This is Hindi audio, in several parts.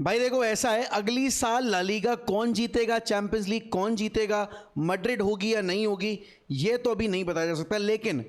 भाई देखो ऐसा है, अगली साल ला लीगा कौन जीतेगा, चैंपियंस लीग कौन जीतेगा, मैड्रिड होगी या नहीं होगी, ये तो अभी नहीं बताया जा सकता। लेकिन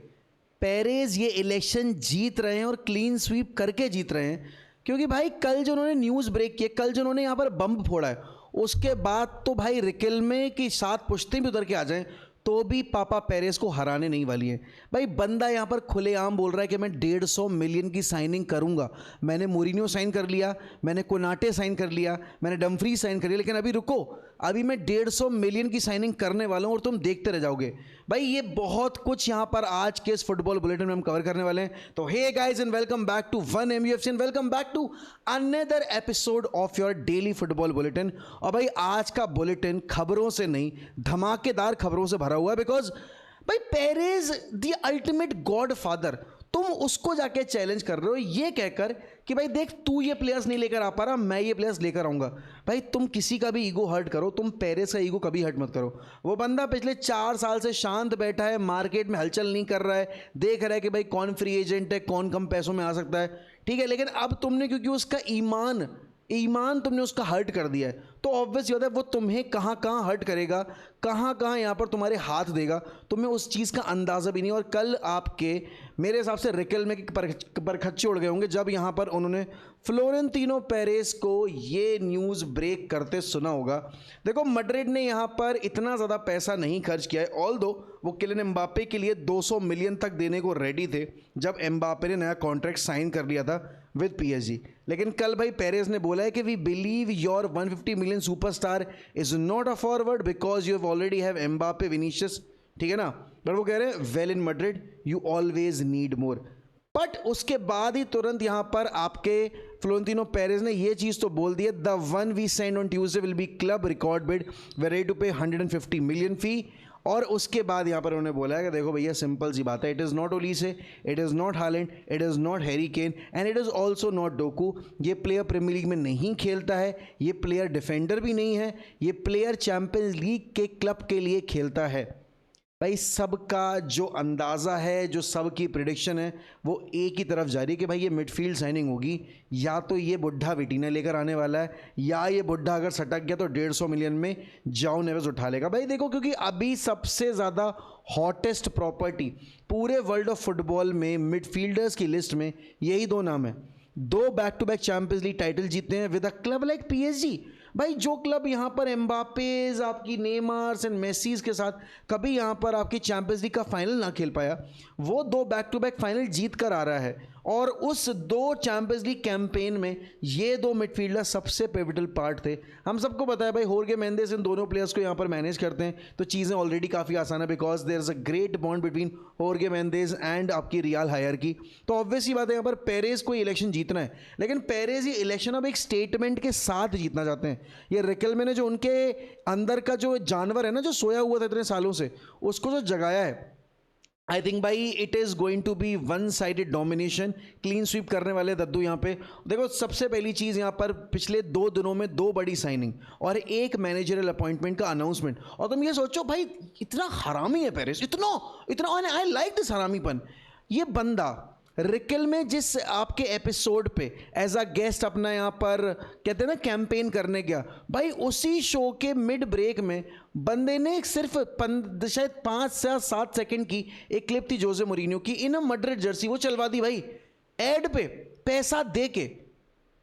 पेरेज ये इलेक्शन जीत रहे हैं और क्लीन स्वीप करके जीत रहे हैं, क्योंकि भाई कल जो उन्होंने न्यूज़ ब्रेक किया, कल जो उन्होंने यहाँ पर बम फोड़ा है, उसके बाद तो भाई रिकेल्मे की 7 पुश्तें भी उधर के आ जाएं तो भी पापा पेरेस को हराने नहीं वाली है। भाई बंदा यहाँ पर खुलेआम बोल रहा है कि मैं 150 मिलियन की साइनिंग करूँगा। मैंने मोरिनियो साइन कर लिया, मैंने कोनाटे साइन कर लिया, मैंने डम्फ्री साइन कर लिया, लेकिन अभी रुको, अभी मैं 150 मिलियन की साइनिंग करने वाला हूँ और तुम देखते रह जाओगे। भाई ये बहुत कुछ यहाँ पर आज के इस फुटबॉल बुलेटिन में हम कवर करने वाले हैं। तो hey guys and welcome back to 1MUFC and welcome back to another episode of your daily football bulletin. और भाई आज का बुलेटिन खबरों से नहीं, धमाकेदार खबरों से भरा हुआ है, बिकॉज भाई Perez the ultimate God father, तुम उसको जाके चैलेंज कर रहे हो ये कहकर कि भाई देख तू ये प्लेयर्स नहीं लेकर आ पा रहा, मैं ये प्लेयर्स लेकर आऊंगा। भाई तुम किसी का भी ईगो हर्ट करो, तुम पेरेस का ईगो कभी हर्ट मत करो। वो बंदा पिछले 4 साल से शांत बैठा है, मार्केट में हलचल नहीं कर रहा है, देख रहा है कि भाई कौन फ्री एजेंट है, कौन कम पैसों में आ सकता है, ठीक है। लेकिन अब तुमने क्योंकि उसका ईमान तुमने उसका हर्ट कर दिया है, तो ऑब्वियस बात है वो तुम्हें कहाँ कहाँ हर्ट करेगा, कहाँ कहाँ यहाँ पर तुम्हारे हाथ देगा, तुम्हें उस चीज़ का अंदाज़ा भी नहीं। और कल आपके मेरे हिसाब से रिकेल्मे के परखच्चे उड़ गए होंगे जब यहाँ पर उन्होंने फ्लोरेंटिनो पेरेस को ये न्यूज़ ब्रेक करते सुना होगा। देखो मैड्रिड ने यहाँ पर इतना ज़्यादा पैसा नहीं खर्च किया है, ऑल्दो वो किलियन एम्बापे के लिए 200 मिलियन तक देने को रेडी थे जब एम्बापे ने नया कॉन्ट्रैक्ट साइन कर लिया था विद PSG। लेकिन कल भाई पेरेस ने बोला है कि we believe your 150 million superstar is not a forward because you already have Mbappe Vinicius, ठीक है ना। बट वो कह रहे हैं well in Madrid you always need more. But उसके बाद ही तुरंत यहाँ पर आपके फ्लोरेंटिनो पेरेस ने ये चीज़ तो बोल दी है, the one we sign on Tuesday will be club record bid, they ready to pay 150 million फी। और उसके बाद यहाँ पर उन्होंने बोला है कि देखो भैया सिंपल सी बात है, it is not Olise, it is not Haaland, it is not Harry Kane and it is also not Doku. ये प्लेयर प्रीमियर लीग में नहीं खेलता है, ये प्लेयर डिफेंडर भी नहीं है, ये प्लेयर चैंपियंस लीग के क्लब के लिए खेलता है। भाई सबका जो अंदाज़ा है, जो सबकी प्रिडिक्शन है, वो एक ही तरफ जा रही है कि भाई ये मिडफील्ड साइनिंग होगी, या तो ये बुढ़ा विटीना लेकर आने वाला है, या ये बुढ़ा अगर सटक गया तो 150 मिलियन में जाओ नेवेस उठा लेगा। भाई देखो क्योंकि अभी सबसे ज़्यादा हॉटेस्ट प्रॉपर्टी पूरे वर्ल्ड ऑफ फुटबॉल में मिडफील्डर्स की लिस्ट में यही 2 नाम है। 2 back to back Champions League title जीते हैं with a club like PSG। भाई जो क्लब यहाँ पर एम्बापेज, आपकी नेमार्स एंड मेसीज के साथ कभी यहाँ पर आपकी चैंपियंस लीग का फाइनल ना खेल पाया, वो 2 बैक टू बैक फाइनल जीत कर आ रहा है। और उस 2 चैंपियंस लीग कैंपेन में ये 2 मिडफील्डर सबसे पिवटल पार्ट थे। हम सबको पता है भाई होर्गे मेंडेस इन दोनों प्लेयर्स को यहाँ पर मैनेज करते हैं, तो चीज़ें ऑलरेडी काफ़ी आसान है because there is a great bond between होर्गे मेंडेस एंड आपकी रियल हायर की। तो ऑब्वियस ही बात है यहाँ पर पेरेस को इलेक्शन जीतना है, लेकिन पेरेस ये इलेक्शन अब एक स्टेटमेंट के साथ जीतना चाहते हैं। ये रिकेल्मे ने जो उनके अंदर का जो जानवर है ना, जो सोया हुआ था इतने सालों से, उसको जो जगाया है, आई थिंक भाई it is going to be one sided domination. Clean sweep करने वाले दद्दू यहाँ पे। देखो सबसे पहली चीज़ यहाँ पर पिछले 2 दिनों में 2 बड़ी साइनिंग और एक मैनेजरल अपॉइंटमेंट का अनाउंसमेंट। और तुम ये सोचो भाई इतना हरामी है पेरेस, इतना आई लाइक दिस हरामीपन। ये बंदा रिकेल्मे जिस आपके एपिसोड पे एज अ गेस्ट अपना यहाँ पर कहते हैं ना कैंपेन करने गया, भाई उसी शो के मिड ब्रेक में बंदे ने सिर्फ शायद 5 से 7 सेकंड की एक क्लिप थी जोसे मोरिनियो की इन अ मैड्रिड जर्सी, वो चलवा दी भाई एड पे पैसा दे के।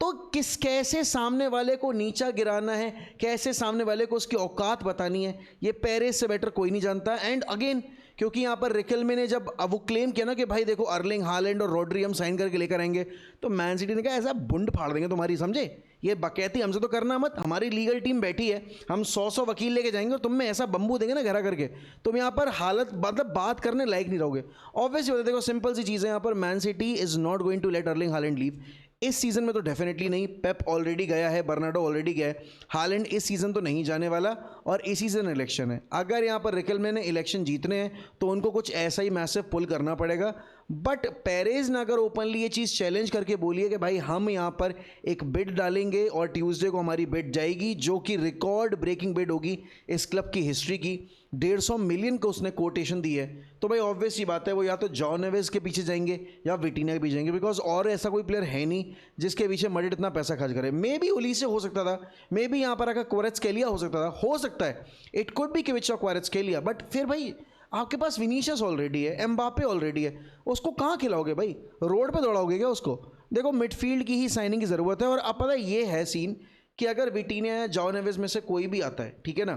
तो कैसे सामने वाले को नीचा गिराना है, कैसे सामने वाले को उसकी औकात बतानी है, ये पेरेस से बेटर कोई नहीं जानता। एंड अगेन क्योंकि यहाँ पर रिकेल्मे ने जब वो क्लेम किया ना कि भाई देखो अर्लिंग हालैंड और रोड्री हम साइन करके लेकर आएंगे, तो मैन सिटी ने कहा ऐसा बुंड फाड़ देंगे तुम्हारी, समझे, ये बकैती हमसे तो करना मत, हमारी लीगल टीम बैठी है, हम 100 वकील लेके जाएंगे और तुम में ऐसा बम्बू देंगे ना घरा करके, तुम यहाँ पर हालत मतलब बात करने लायक नहीं रहोगे। ऑब्वियसली देखो सिंपल सी चीज़ है, यहाँ पर Man City is not going to let Erling Haaland leave. इस सीज़न में तो डेफिनेटली नहीं, पेप ऑलरेडी गया है, बर्नार्डो ऑलरेडी गया है, हालैंड इस सीज़न तो नहीं जाने वाला। और इसी सीज़न इलेक्शन है, अगर यहाँ पर रिकेल्मे ने इलेक्शन जीतने हैं तो उनको कुछ ऐसा ही मैसिव पुल करना पड़ेगा, बट पेरेज ने अगर ओपनली ये चीज़ चैलेंज करके बोली है कि भाई हम यहाँ पर एक बिड डालेंगे और ट्यूसडे को हमारी बिड जाएगी जो कि रिकॉर्ड ब्रेकिंग बिड होगी इस क्लब की हिस्ट्री की, 150 मिलियन को उसने कोटेशन दी है, तो भाई ऑब्वियस सी बात है वो या तो जॉ नेवेस के पीछे जाएंगे या विटीनिया के पीछे जाएंगे, बिकॉज और ऐसा कोई प्लेयर है नहीं जिसके पीछे मैड्रिड इतना पैसा खर्च करे। मे बी उलीसे हो सकता था, मे बी यहाँ पर आकर क्वारेत्स्केलिया हो सकता था, हो सकता है इट कुड बी किविचा क्वारेत्स्केलिया, बट फिर भाई आपके पास विनीशियस ऑलरेडी है, एम्बापे ऑलरेडी है, उसको कहाँ खिलाओगे भाई? रोड पे दौड़ाओगे क्या उसको? देखो मिडफील्ड की ही साइनिंग की ज़रूरत है। और अब पता है ये है सीन कि अगर विटीनिया या जॉ नेवेस में से कोई भी आता है, ठीक है ना,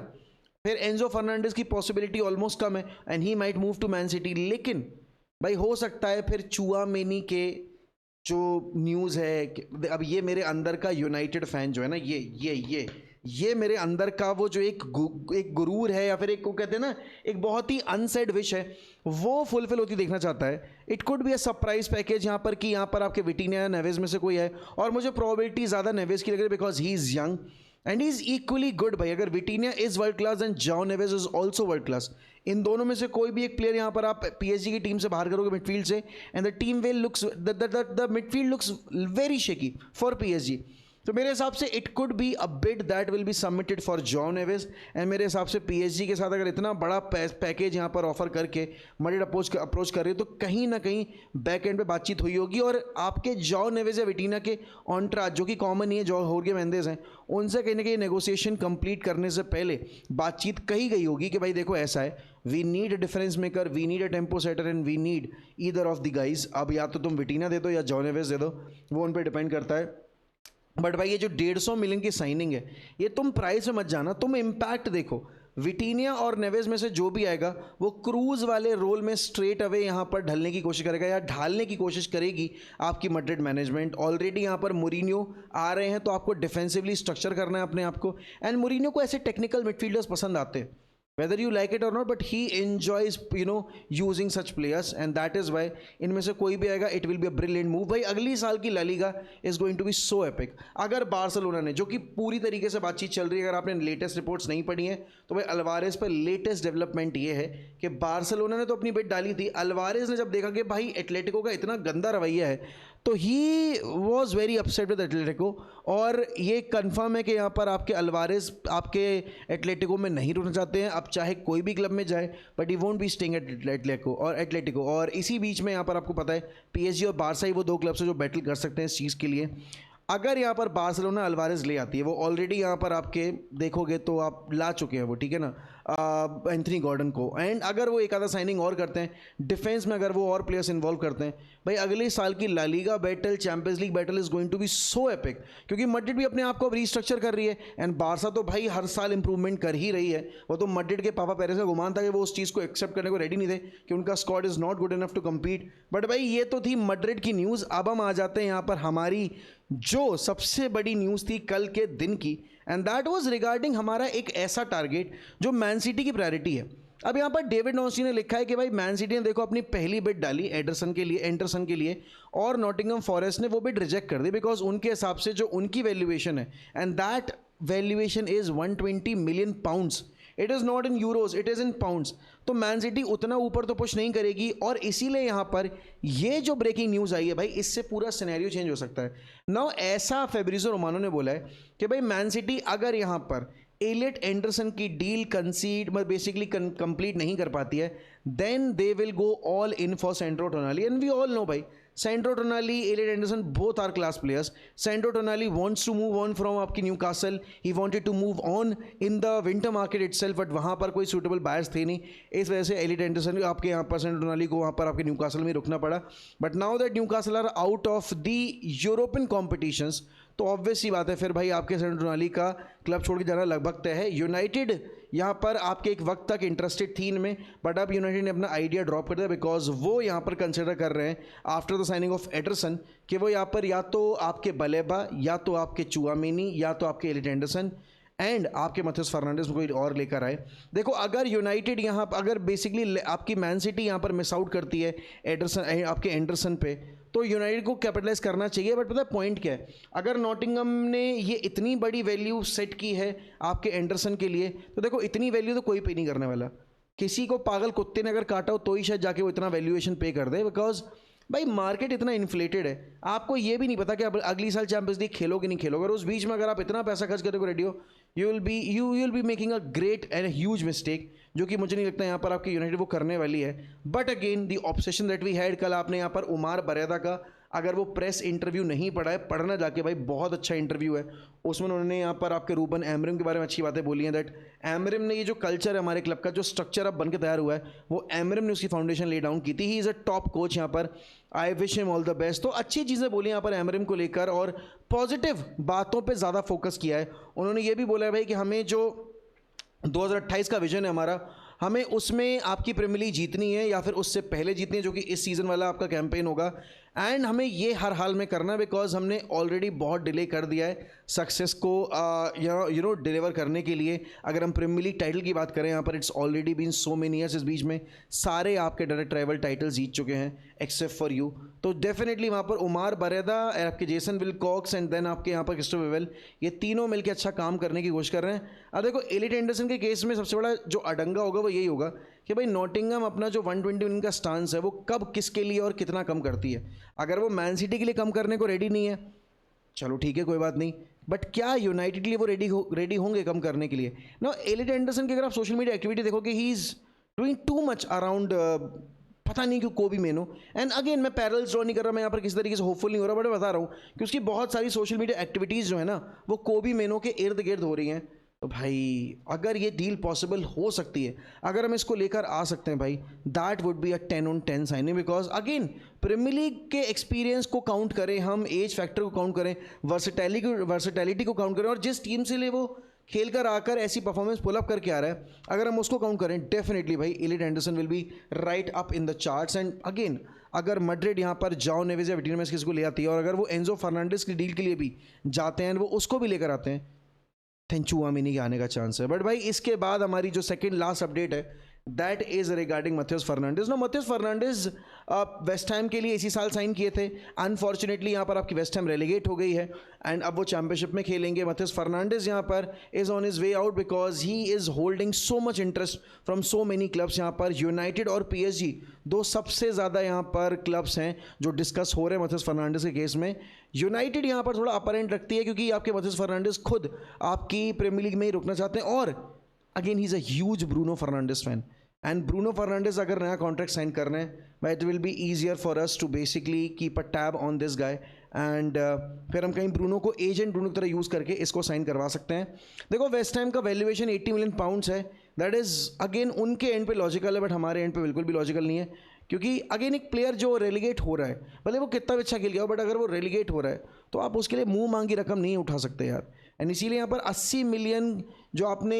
फिर एंजो फर्नांडिस की पॉसिबिलिटी ऑलमोस्ट कम है and he might move to Man City. लेकिन भाई हो सकता है फिर चुआमेनी के जो न्यूज़ है अब ये मेरे अंदर का यूनाइटेड फैन जो है ना, ये मेरे अंदर का वो जो एक गुरूर है या फिर एक को कहते हैं ना एक बहुत ही अनसेड विश है, वो फुलफिल होती देखना चाहता है। It could be a surprise package यहाँ पर कि यहाँ पर आपके विटीनिया या नेवेस में से कोई है, और मुझे प्रोबेबिलिटी ज़्यादा नेवेस की लग रही है because he is young and he is equally good. भाई अगर Vitinha is world class and João Neves is also world class, इन दोनों में से कोई भी एक प्लेयर यहाँ पर आप पीएसजी की टीम से बाहर करोगे मिडफील्ड से, and the team will looks the midfield looks very shaky for PSG. तो मेरे हिसाब से it could be a bid that will be submitted for jaw Neves, and मेरे हिसाब से पीएसजी के साथ अगर इतना बड़ा पैकेज यहाँ पर ऑफर करके मैड्रिड अप्रोच कर रही है तो कहीं ना कहीं बैक एंड पे बातचीत हुई होगी, और आपके जॉ नेवेस या विटीना के ऑन्ट्राज जो कि कॉमन ही है, जॉ होर्गे मेंडेस हैं, उनसे कहीं ना कहीं नेगोशिएशन कंप्लीट करने से पहले बातचीत कही गई होगी कि भाई देखो ऐसा है, we need a difference maker, we need a tempo setter and we need either of the guys. अब या तो तुम विटीना दे दो या जॉ नेवेस दे दो, वो उन पर डिपेंड करता है। बट भाई ये जो 150 मिलियन की साइनिंग है, ये तुम प्राइस में मत जाना, तुम इम्पैक्ट देखो। विटीनिया और नेवेस में से जो भी आएगा वो क्रूज वाले रोल में स्ट्रेट अवे यहाँ पर ढलने की कोशिश करेगा या ढालने की कोशिश करेगी आपकी मैड्रिड मैनेजमेंट। ऑलरेडी यहाँ पर मूरिन्यो आ रहे हैं तो आपको डिफेंसिवली स्ट्रक्चर करना है अपने आप को, एंड मूरिन्यो को ऐसे टेक्निकल मिडफील्डर्स पसंद आते हैं, whether you like it or not, but he enjoys using such players, and that is why इनमें से कोई भी आएगा it will be a brilliant move। भाई अगली साल की La Liga is going to be so epic। अगर बार्सिलोना ने, जो कि पूरी तरीके से बातचीत चल रही है, अगर आपने लेटेस्ट रिपोर्ट्स नहीं पढ़ी हैं तो भाई अल्वारेज पर लेटेस्ट डेवलपमेंट ये है कि बार्सिलोना ने तो अपनी बिड डाली थी, अल्वारेज ने जब देखा कि भाई एटलेटिको का इतना गंदा रवैया है तो he was very upset with Atletico, और ये कंफर्म है कि यहाँ पर आपके अल्वारेज आपके एटलेटिको में नहीं रुकना चाहते हैं, अब चाहे कोई भी क्लब में जाए, but he won't be staying at Atletico. और इसी बीच में यहाँ पर आपको पता है पीएसजी और बारसा ही वो दो क्लब्स हैं जो बैटल कर सकते हैं इस चीज़ के लिए। अगर यहाँ पर बार्सिलोना अल्वारेज ले आती है, वो ऑलरेडी यहाँ पर आपके देखोगे तो आप ला चुके हैं वो, ठीक है ना, एंथनी गॉर्डन को, एंड अगर वो एक आधा साइनिंग और करते हैं डिफेंस में, अगर वो और प्लेयर्स इन्वॉल्व करते हैं, भाई अगले साल की La Liga battle, Champions League battle is going to be so epic, क्योंकि मैड्रिड भी अपने आप को अब रीस्ट्रक्चर कर रही है एंड बारसा तो भाई हर साल इंप्रूवमेंट कर ही रही है। वो तो मैड्रिड के पापा पेरेस का गुमान था कि वो उस चीज़ को एक्सेप्ट करने को रेडी नहीं थे कि उनका squad is not good enough to compete, but भाई ये तो थी मैड्रिड की न्यूज़। अब हम आ जाते हैं यहाँ पर हमारी जो सबसे बड़ी न्यूज़ थी कल के दिन की, एंड दैट वाज रिगार्डिंग हमारा एक ऐसा टारगेट जो मैन सिटी की प्रायोरिटी है। अब यहाँ पर डेविड नॉसी ने लिखा है कि भाई मैन सिटी ने देखो अपनी पहली बिड डाली एंडरसन के लिए और नॉटिंघम फॉरेस्ट ने वो बिड रिजेक्ट कर दी बिकॉज उनके हिसाब से जो उनकी वैल्यूएशन है, and that valuation is 120 million pounds, it is not in euros, it is in pounds. तो मैन सिटी उतना ऊपर तो पुश नहीं करेगी, और इसीलिए यहाँ पर ये जो ब्रेकिंग न्यूज़ आई है भाई, इससे पूरा सिनेरियो चेंज हो सकता है। नाउ ऐसा फेब्रिजो रोमानो ने बोला है कि भाई मैन सिटी अगर यहाँ पर एलियट एंडरसन की डील कंसीड बेसिकली कंप्लीट नहीं कर पाती है, then they will go all in for Sandro Tonali, and we all know भाई Sandro Tonali, Elliot Anderson both are class players. Sandro Tonali wants to move on from आपकी Newcastle, he wanted to move on in the winter market itself, but वहाँ पर कोई सूटेबल बायर्स थे नहीं, इस वजह से एलियट एंडरसन आपके यहाँ पर सेंड्रो टोनाली को वहाँ पर आपके न्यूकासल में रुकना पड़ा। But now that Newcastle are out of the European competitions, तो ऑब्वियस सी बात है फिर भाई आपके सेंट्रो टोनाली का क्लब छोड़ के जाना लगभग तय है। यूनाइटेड यहाँ पर आपके एक वक्त तक इंटरेस्टेड थी इनमें, बट अब यूनाइटेड ने अपना आइडिया ड्रॉप कर दिया बिकॉज वो यहाँ पर कंसिडर कर रहे हैं after the signing off Anderson कि वो यहाँ पर या तो आपके बलेबा, या तो आपके चुआमेनी, या तो आपके एलिट एंडरसन एंड आपके मथस फर्नांडिस में कोई और लेकर आए। देखो अगर यूनाइटेड यहाँ पर अगर बेसिकली आपकी मैन सिटी यहाँ पर मिस आउट करती है एडरसन आपके एंडरसन पे, तो यूनाइटेड को कैपिटलाइज करना चाहिए। बट पता है पॉइंट क्या है, अगर नॉटिंघम ने ये इतनी बड़ी वैल्यू सेट की है आपके एंडरसन के लिए, तो देखो इतनी वैल्यू तो कोई पे नहीं करने वाला। किसी को पागल कुत्ते ने अगर काटा हो तो ही शायद जाके वो इतना वैल्यूएशन पे कर दे, बिकॉज भाई मार्केट इतना इन्फ्लेटेड है, आपको ये भी नहीं पता कि आप अगली साल चैंपियंस लीग खेलोगे नहीं खेलोगे, और उस बीच में अगर आप इतना पैसा खर्च करने को रेडी हो, you will be making a great and huge mistake, जो कि मुझे नहीं लगता यहाँ पर आपकी यूनाइटेड वो करने वाली है. But again the obsession that we had, कल आपने यहाँ पर उमार बरेदा का अगर वो प्रेस इंटरव्यू नहीं पढ़ा है, पढ़ना जाके भाई, बहुत अच्छा इंटरव्यू है. उसमें उन्होंने यहाँ पर आपके रूबन एमरिम के बारे में अच्छी बातें बोली हैं, दैट एमरिम ने ये जो कल्चर है हमारे क्लब का, जो स्ट्रक्चर अब बन के तैयार हुआ है, वो एमरिम ने उसकी फाउंडेशन ले डाउन की थी. ही इज़ अ टॉप कोच यहाँ पर, I wish him all the best. तो अच्छी चीज़ें बोली यहाँ पर एमरिम को लेकर, और पॉजिटिव बातों पर ज़्यादा फोकस किया है. उन्होंने ये भी बोला है भाई कि हमें जो 2028 का विजन है हमारा, हमें उसमें आपकी प्रीमियर लीग जीतनी है या फिर उससे पहले जीतनी है, जो कि इस सीज़न वाला आपका कैंपेन होगा. एंड हमें ये हर हाल में करना है, बिकॉज हमने ऑलरेडी बहुत डिले कर दिया है सक्सेस को यू नो डिलीवर करने के लिए. अगर हम प्रीमियर लीग टाइटल की बात करें यहाँ पर, it's already been so many years, इस बीच में सारे आपके डायरेक्ट ट्राइवल टाइटल जीत चुके हैं एक्सेप्ट फॉर यू. तो डेफिनेटली वहाँ पर उमार बरेदा, आपके जेसन विलकॉक्स एंड देन आपके यहाँ पर क्रिस्टोफर वेल, ये तीनों मिलकर अच्छा काम करने की कोशिश कर रहे हैं. अब देखो एलिट एंडरसन के केस में सबसे बड़ा जो अडंगा होगा वो यही होगा कि भाई नॉटिंघम अपना जो 120 विन का स्टांस है वो कब किसके लिए और कितना कम करती है. अगर वो मैन सिटी के लिए कम करने को रेडी नहीं है, चलो ठीक है कोई बात नहीं, बट क्या यूनाइटेड के लिए वो रेडी होंगे कम करने के लिए. ना एलिट एंडरसन की अगर आप सोशल मीडिया एक्टिविटी देखोगे, he is doing too much around, पता नहीं क्यों कोबी मेनो. एंड अगेन मैं पैरल्स ड्रॉ नहीं कर रहा, मैं यहाँ पर किसी तरीके से होपफुल नहीं हो रहा, बट मैं बता रहा हूँ कि उसकी बहुत सारी सोशल मीडिया एक्टिविटीज़ जो है ना, वो कोबी मेनो के इर्द गिर्द हो रही हैं. तो भाई अगर ये डील पॉसिबल हो सकती है, अगर हम इसको लेकर आ सकते हैं भाई, that would be a 10 on 10 signing. Because again Premier League के एक्सपीरियंस को काउंट करें हम, एज फैक्टर को काउंट करें, वर्सेटैलिटी को काउंट करें, और जिस टीम से लिए वो खेल कर आकर ऐसी परफॉर्मेंस पुल अप करके आ रहा है, अगर हम उसको काउंट करें, डेफिनेटली भाई elite Anderson will be right up in the charts. And again अगर मैड्रिड यहाँ पर जाओ नेवेज या विटिन में किसी को ले आती है, और अगर वो एंजो फर्नांडिस की डील के लिए भी जाते हैं, वो उसको भी लेकर आते हैं, थेंचुआमिनी के आने का चांस है. बट भाई इसके बाद हमारी जो सेकंड लास्ट अपडेट है, that is regarding Matheus Fernandes. No, Matheus Fernandes West Ham के लिए इसी साल साइन किए थे. अनफॉर्चुनेटली यहाँ पर आपकी वेस्ट हैम रेलीगेट हो गई है, एंड अब वो चैंपियनशिप में खेलेंगे. मैथ्यूस फर्नांडिस यहाँ पर is on his way out, because he is holding so much interest from so many clubs. यहाँ पर यूनाइटेड और PSG दो सबसे ज़्यादा यहाँ पर क्लब्स हैं जो डिस्कस हो रहे हैं मैथ्यूस फर्नांडिस के केस में. यूनाइटेड यहाँ पर थोड़ा अपरेंट रखती है, क्योंकि आपके मैथ्यूस फर्नांडिस खुद आपकी प्रीमियर लीग में ही रुकना चाहते हैं, और again he is a huge Bruno Fernandes fan. And Bruno Fernandes अगर नया कॉन्ट्रैक्ट साइन करना है, it will be easier for us to basically keep a tab on this guy. And फिर हम कहीं ब्रूनो को एजेंट ब्रूनो की तरह यूज़ करके इसको साइन करवा सकते हैं. देखो वेस्ट हैम का वैल्यूएशन 80 मिलियन पाउंड्स है. दैट इज़ अगेन उनके एंड पे लॉजिकल है, बट हमारे एंड पे बिल्कुल भी लॉजिकल नहीं है, क्योंकि अगेन एक प्लेयर जो रेलीगेट हो रहा है, भले वो कितना भी अच्छा खेल गया हो, बट अगर वो रेलीगेट हो रहा है तो आप उसके लिए मुंह मांगी रकम नहीं उठा सकते यार. एंड इसीलिए यहाँ पर 80 मिलियन जो आपने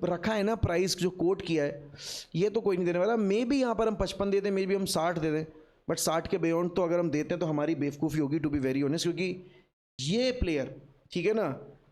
रखा है ना, प्राइस जो कोट किया है, ये तो कोई नहीं देने वाला. मे बी यहाँ पर हम 55 दे दें, मे बी हम 60 दे दें, बट 60 के बियॉन्ड तो अगर हम देते हैं तो हमारी बेवकूफ़ी होगी, टू बी वेरी ऑनेस्ट. क्योंकि ये प्लेयर, ठीक है ना,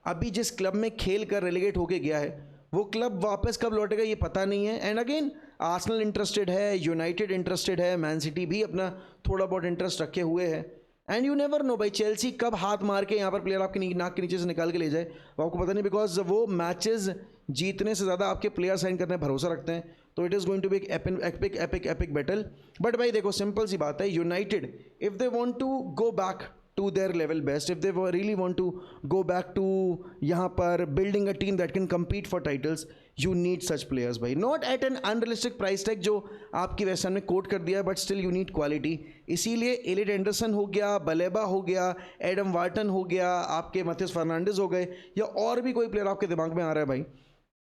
अभी जिस क्लब में खेल कर रेलीगेट होके गया है, वो क्लब वापस कब लौटेगा ये पता नहीं है. एंड अगेन आर्सेनल इंटरेस्टेड है, यूनाइटेड इंटरेस्टेड है, मैन सिटी भी अपना थोड़ा बहुत इंटरेस्ट रखे हुए है. एंड यू नेवर नो भाई, चेल्सी कब हाथ मार के यहाँ पर प्लेयर आपके नाक के नीचे से निकाल के ले जाए, वो आपको पता नहीं, बिकॉज वो मैचेस जीतने से ज़्यादा आपके प्लेयर साइन करने में भरोसा रखते हैं. तो it is going to be epic battle. But भाई देखो सिंपल सी बात है, United if they want to go back to their level best, if they really want to go back to यहाँ पर building a team that can compete for titles, you need such players भाई, not at an unrealistic price tag जो आपकी वेस्ट हैम ने कोट कर दिया है, but still you need quality. इसीलिए एलिट एंडरसन हो गया, बलेबा हो गया, एडम वार्टन हो गया, आपके मैथ्यूस फर्नांडिस हो गए, या और भी कोई प्लेयर आपके दिमाग में आ रहा है भाई,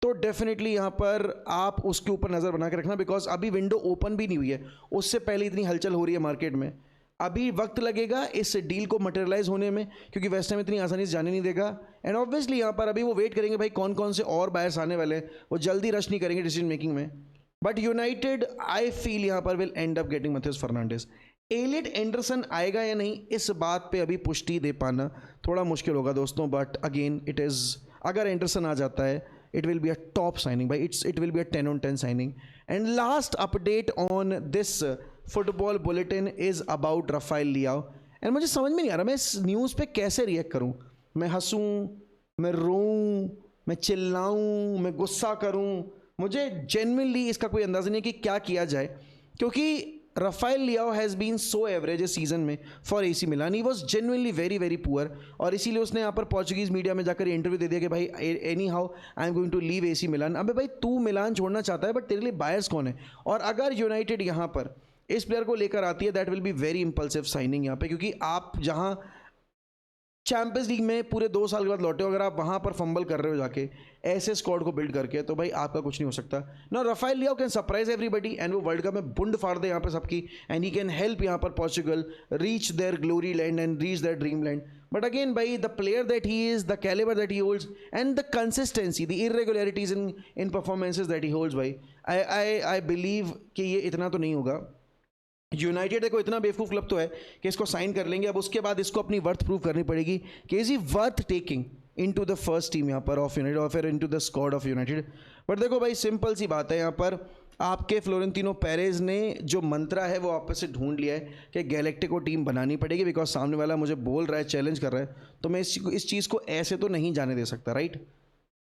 तो डेफिनेटली यहाँ पर आप उसके ऊपर नज़र बना के रखना. बिकॉज अभी विंडो ओपन भी नहीं हुई है, उससे पहले इतनी हलचल हो रही है मार्केट में. अभी वक्त लगेगा इस डील को मटेरियलाइज होने में, क्योंकि वेस्ट हैम इतनी आसानी से जाने नहीं देगा. एंड ऑब्वियसली यहाँ पर अभी वो वेट करेंगे भाई कौन कौन से और बायर्स आने वाले हैं, वो जल्दी रश नहीं करेंगे डिसीजन मेकिंग में. बट यूनाइटेड आई फील यहाँ पर will end up getting Matheus Fernandes. Elliot Anderson आएगा या नहीं, इस बात पे अभी पुष्टि दे पाना थोड़ा मुश्किल होगा दोस्तों. बट अगेन इट इज़, अगर एंडरसन आ जाता है, it will be a top signing भाई, it will be a 10 on 10 signing. And last update on this football bulletin is about Rafael Leao. And मुझे समझ में नहीं आ रहा मैं इस न्यूज़ पे कैसे रिएक्ट करूं. मैं हंसूं, मैं रोऊं, मैं चिल्लाऊं, मैं गुस्सा करूं, मुझे जेन्युइनली इसका कोई अंदाज़ा नहीं है कि क्या किया जाए, क्योंकि Rafael Leao has been so average इस सीज़न में for AC Milan. He was genuinely very very poor, और इसीलिए उसने यहाँ पर पोर्चुगीज़ मीडिया में जाकर इंटरव्यू दे दिया कि भाई anyhow I am going to leave AC Milan. अबे भाई तू मिलान छोड़ना चाहता है, बट तेरे लिए बायर्स कौन है? और अगर यूनाइटेड यहाँ पर इस प्लेयर को लेकर आती है, that will be very impulsive signing यहाँ पे, क्योंकि आप जहाँ चैंपियंस लीग में पूरे 2 साल के बाद लौटे हो, अगर आप वहाँ पर फंबल कर रहे हो जाके ऐसे स्क्वाड को बिल्ड करके, तो भाई आपका कुछ नहीं हो सकता. ना Rafael Leao can surprise everybody and वो वर्ल्ड कप में बुंड फाड़ दे यहाँ पे सबकी, एंड ही कैन हेल्प यहाँ पर Portugal reach their glory land and reach their dream land. But again भाई the player that he is, the calibre that he holds and the consistency, the irregularities in performances that he holds, भाई आई बिलीव कि ये इतना तो नहीं होगा. यूनाइटेड देखो इतना बेवकूफ़ क्लब तो है कि इसको साइन कर लेंगे, अब उसके बाद इसको अपनी वर्थ प्रूव करनी पड़ेगी कि is he worth taking into the first team यहाँ पर ऑफ यूनाइटेड और फिर into the squad of United. But देखो भाई सिंपल सी बात है, यहाँ पर आपके फ्लोरेंटिनो पेरेज ने जो मंत्रा है वो वापस से ढूंढ लिया है कि गैलेक्टिको टीम बनानी पड़ेगी, बिकॉज सामने वाला मुझे बोल रहा है, चैलेंज कर रहा है, तो मैं इस चीज़ को ऐसे तो नहीं जाने दे सकता. राइट,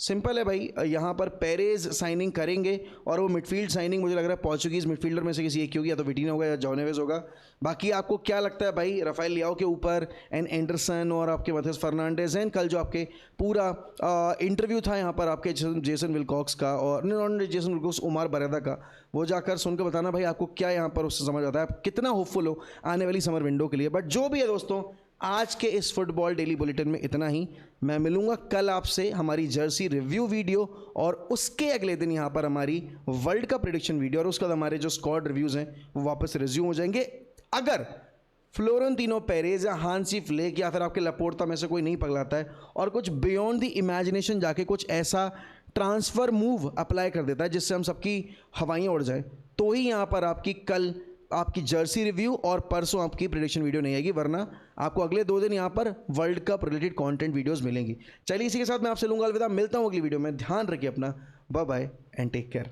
सिंपल है भाई. यहाँ पर पेरेज साइनिंग करेंगे और वो मिडफील्ड साइनिंग मुझे लग रहा है पोर्चुगीज़ मिडफील्डर में से किसी एक की होगी, या तो विटिना होगा या जोनेवेज होगा. बाकी आपको क्या लगता है भाई राफेल लियाओ के ऊपर एंड एंडरसन और आपके मथेस फर्नांडेज एंड कल जो आपके पूरा इंटरव्यू था यहाँ पर आपके जेसन विलकॉक्स का, और नॉन जेसन विलकॉक्स, उमर बरेदा का, वो जाकर सुनकर बताना भाई आपको क्या यहाँ पर उससे समझ आता है, आप कितना होपफुल हो आने वाली समर विंडो के लिए. बट जो भी है दोस्तों, आज के इस फुटबॉल डेली बुलेटिन में इतना ही. मैं मिलूंगा कल आपसे हमारी जर्सी रिव्यू वीडियो, और उसके अगले दिन यहाँ पर हमारी वर्ल्ड कप प्रेडिक्शन वीडियो, और उसके बाद हमारे जो स्क्वाड रिव्यूज़ हैं वो वापस रिज्यूम हो जाएंगे. अगर फ्लोरेंटिनो पेरेज या हांसी फ्लिक या फिर आपके लपोर्टा में से कोई नहीं पगलाता है और कुछ बियॉन्ड द इमेजिनेशन जाके कुछ ऐसा ट्रांसफ़र मूव अप्लाई कर देता है जिससे हम सबकी हवाइयाँ उड़ जाए, तो ही यहाँ पर आपकी कल आपकी जर्सी रिव्यू और परसों आपकी प्रेडिक्शन वीडियो नहीं आएगी, वरना आपको अगले 2 दिन यहाँ पर world cup related content videos मिलेंगी. चलिए इसी के साथ मैं आपसे लूँगा अलविदा, मिलता हूँ अगली वीडियो में. ध्यान रखिए अपना, bye bye and take care.